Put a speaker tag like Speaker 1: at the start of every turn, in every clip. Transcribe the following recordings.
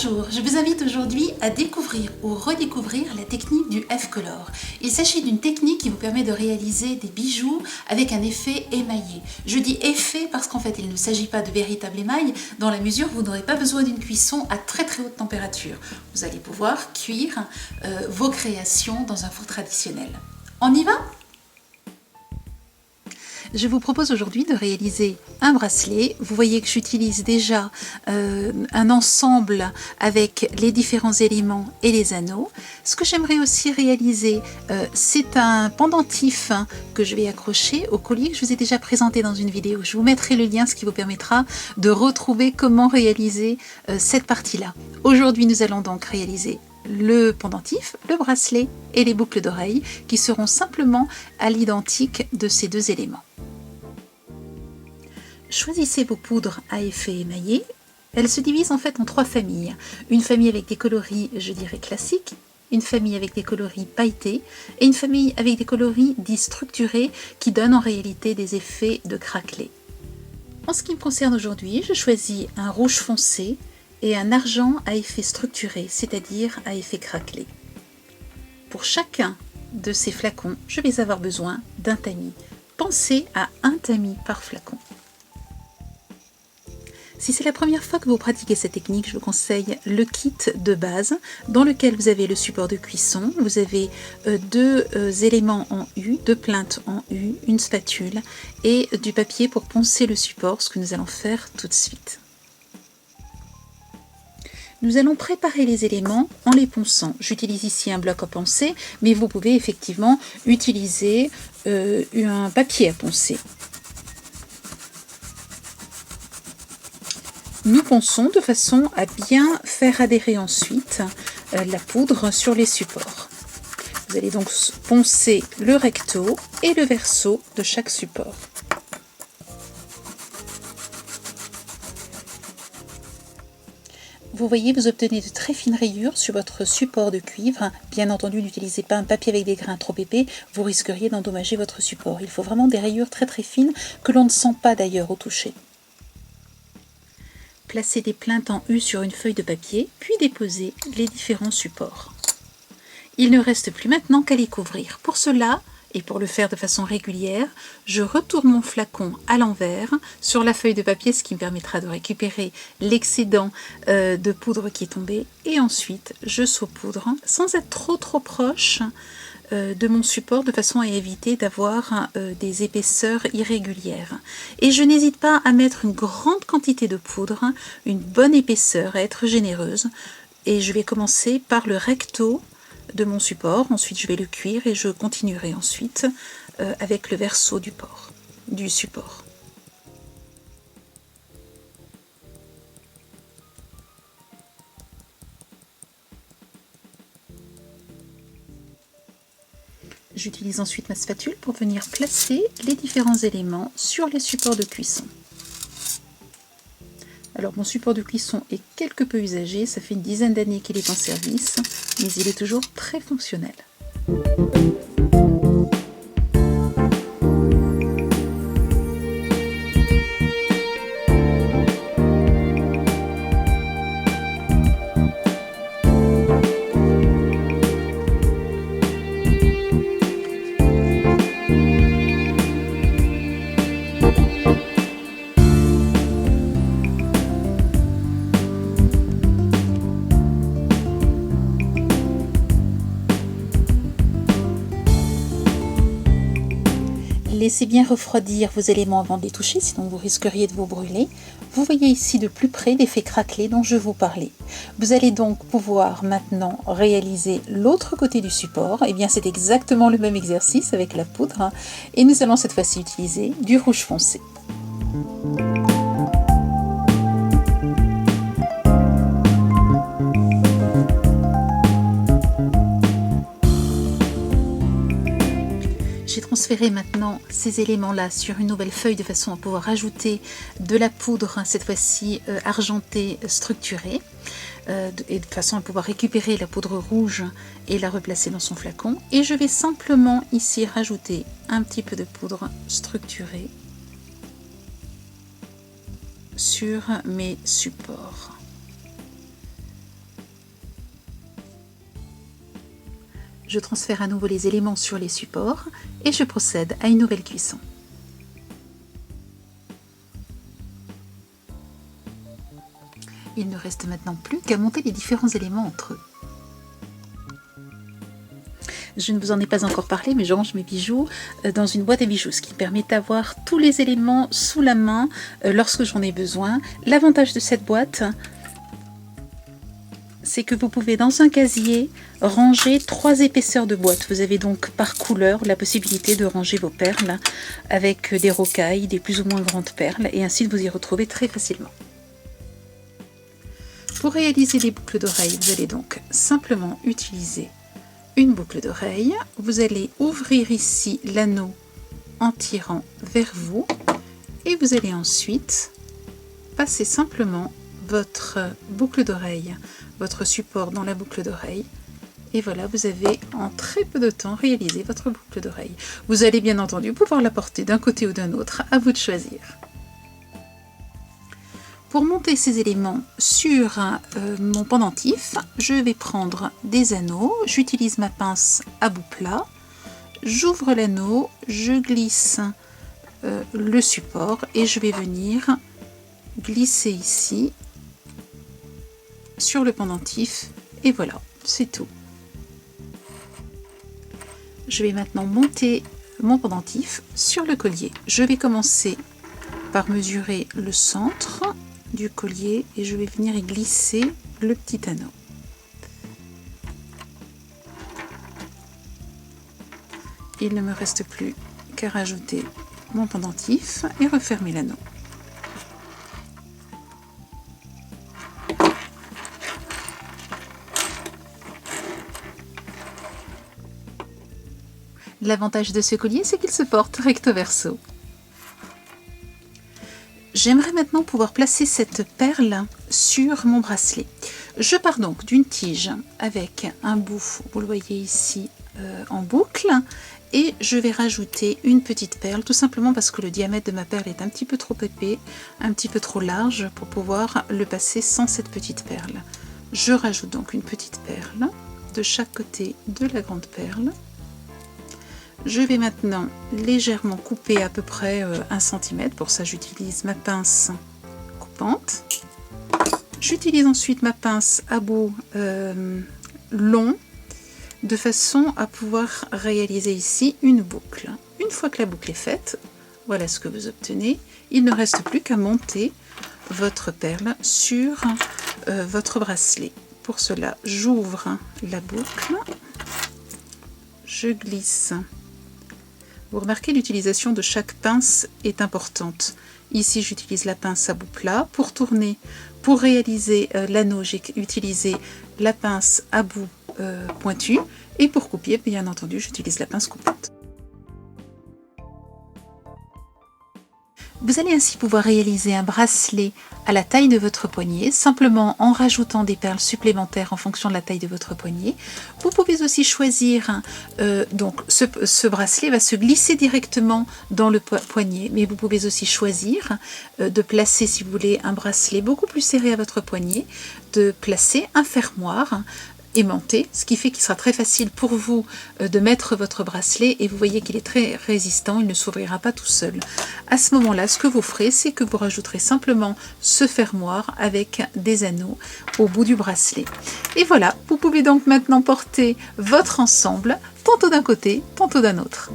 Speaker 1: Bonjour, je vous invite aujourd'hui à découvrir ou redécouvrir la technique du F-Color. Il s'agit d'une technique qui vous permet de réaliser des bijoux avec un effet émaillé. Je dis effet parce qu'en fait il ne s'agit pas de véritable émail dans la mesure où vous n'aurez pas besoin d'une cuisson à très haute température. Vous allez pouvoir cuire vos créations dans un four traditionnel. On y va ? Je vous propose aujourd'hui de réaliser un bracelet. Vous voyez que j'utilise déjà un ensemble avec les différents éléments et les anneaux. Ce que j'aimerais aussi réaliser, c'est un pendentif que je vais accrocher au collier que je vous ai déjà présenté dans une vidéo. Je vous mettrai le lien, ce qui vous permettra de retrouver comment réaliser cette partie-là. Aujourd'hui, nous allons donc réaliser le pendentif, le bracelet et les boucles d'oreilles qui seront simplement à l'identique de ces deux éléments. Choisissez vos poudres à effet émaillé. Elles se divisent en fait en trois familles. Une famille avec des coloris, je dirais, classiques, une famille avec des coloris pailletés et une famille avec des coloris dits structurés qui donnent en réalité des effets de craquelé. En ce qui me concerne aujourd'hui, je choisis un rouge foncé et un argent à effet structuré, c'est-à-dire à effet craquelé. Pour chacun de ces flacons, je vais avoir besoin d'un tamis. Pensez à un tamis par flacon. Si c'est la première fois que vous pratiquez cette technique, je vous conseille le kit de base dans lequel vous avez le support de cuisson, vous avez deux éléments en U, deux plinthes en U, une spatule et du papier pour poncer le support, ce que nous allons faire tout de suite. Nous allons préparer les éléments en les ponçant. J'utilise ici un bloc à poncer, mais vous pouvez effectivement utiliser un papier à poncer. Nous ponçons de façon à bien faire adhérer ensuite la poudre sur les supports. Vous allez donc poncer le recto et le verso de chaque support. Vous voyez, vous obtenez de très fines rayures sur votre support de cuivre. Bien entendu, n'utilisez pas un papier avec des grains trop épais, vous risqueriez d'endommager votre support. Il faut vraiment des rayures très fines que l'on ne sent pas d'ailleurs au toucher. Placez des plinthes en U sur une feuille de papier, puis déposez les différents supports. Il ne reste plus maintenant qu'à les couvrir. Pour cela, et pour le faire de façon régulière, je retourne mon flacon à l'envers sur la feuille de papier, ce qui me permettra de récupérer l'excédent de poudre qui est tombé. Et ensuite, je saupoudre sans être trop proche de mon support de façon à éviter d'avoir des épaisseurs irrégulières. Et je n'hésite pas à mettre une grande quantité de poudre, une bonne épaisseur, à être généreuse. Et je vais commencer par le recto de mon support, ensuite je vais le cuire et je continuerai ensuite avec le verso du support. J'utilise ensuite ma spatule pour venir placer les différents éléments sur les supports de cuisson. Alors mon support de cuisson est quelque peu usagé, ça fait une dizaine d'années qu'il est en service, mais il est toujours très fonctionnel. Laissez bien refroidir vos éléments avant de les toucher, sinon vous risqueriez de vous brûler. Vous voyez ici de plus près l'effet craquelé dont je vous parlais. Vous allez donc pouvoir maintenant réaliser l'autre côté du support. Et bien c'est exactement le même exercice avec la poudre. Et nous allons cette fois-ci utiliser du rouge foncé. J'ai transféré maintenant ces éléments-là sur une nouvelle feuille de façon à pouvoir ajouter de la poudre, cette fois-ci argentée structurée, et de façon à pouvoir récupérer la poudre rouge et la replacer dans son flacon. Et je vais simplement ici rajouter un petit peu de poudre structurée sur mes supports. Je transfère à nouveau les éléments sur les supports et je procède à une nouvelle cuisson. Il ne reste maintenant plus qu'à monter les différents éléments entre eux. Je ne vous en ai pas encore parlé, mais je range mes bijoux dans une boîte à bijoux, ce qui me permet d'avoir tous les éléments sous la main lorsque j'en ai besoin. L'avantage de cette boîte, c'est que vous pouvez dans un casier ranger 3 épaisseurs de boîte. Vous avez donc par couleur la possibilité de ranger vos perles avec des rocailles, des plus ou moins grandes perles, et ainsi de vous y retrouver très facilement. Pour réaliser les boucles d'oreilles, vous allez donc simplement utiliser une boucle d'oreille. Vous allez ouvrir ici l'anneau en tirant vers vous et vous allez ensuite passer simplement votre boucle d'oreille, votre support dans la boucle d'oreille. Et voilà, vous avez en très peu de temps réalisé votre boucle d'oreille. Vous allez bien entendu pouvoir la porter d'un côté ou d'un autre, à vous de choisir. Pour monter ces éléments sur mon pendentif, je vais prendre des anneaux. J'utilise ma pince à bout plat. J'ouvre l'anneau, je glisse le support et je vais venir glisser ici sur le pendentif. Et voilà, c'est tout. Je vais maintenant monter mon pendentif sur le collier. Je vais commencer par mesurer le centre du collier et je vais venir y glisser le petit anneau. Il ne me reste plus qu'à rajouter mon pendentif et refermer l'anneau. L'avantage de ce collier, c'est qu'il se porte recto verso. J'aimerais maintenant pouvoir placer cette perle sur mon bracelet. Je pars donc d'une tige avec un bout, vous le voyez ici, en boucle, et je vais rajouter une petite perle, tout simplement parce que le diamètre de ma perle est un petit peu trop épais, un petit peu trop large pour pouvoir le passer sans cette petite perle. Je rajoute donc une petite perle de chaque côté de la grande perle. Je vais maintenant légèrement couper à peu près 1 cm. Pour ça, j'utilise ma pince coupante. J'utilise ensuite ma pince à bout long, de façon à pouvoir réaliser ici une boucle. Une fois que la boucle est faite, voilà ce que vous obtenez. Il ne reste plus qu'à monter votre perle sur votre bracelet. Pour cela, j'ouvre la boucle, je glisse. Vous remarquez, l'utilisation de chaque pince est importante. Ici, j'utilise la pince à bout plat. Pour tourner, pour réaliser l'anneau, j'ai utilisé la pince à bout pointu. Et pour couper, bien entendu, j'utilise la pince coupante. Vous allez ainsi pouvoir réaliser un bracelet à la taille de votre poignet, simplement en rajoutant des perles supplémentaires en fonction de la taille de votre poignet. Vous pouvez aussi choisir, donc ce bracelet va se glisser directement dans le poignet, mais vous pouvez aussi choisir de placer, si vous voulez, un bracelet beaucoup plus serré à votre poignet, de placer un fermoir aimanté, ce qui fait qu'il sera très facile pour vous de mettre votre bracelet, et vous voyez qu'il est très résistant, il ne s'ouvrira pas tout seul. À ce moment-là, ce que vous ferez, c'est que vous rajouterez simplement ce fermoir avec des anneaux au bout du bracelet. Et voilà, vous pouvez donc maintenant porter votre ensemble, tantôt d'un côté, tantôt d'un autre.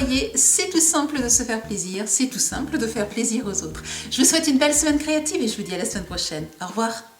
Speaker 1: voyez, c'est tout simple de se faire plaisir, c'est tout simple de faire plaisir aux autres. Je vous souhaite une belle semaine créative et je vous dis à la semaine prochaine. Au revoir.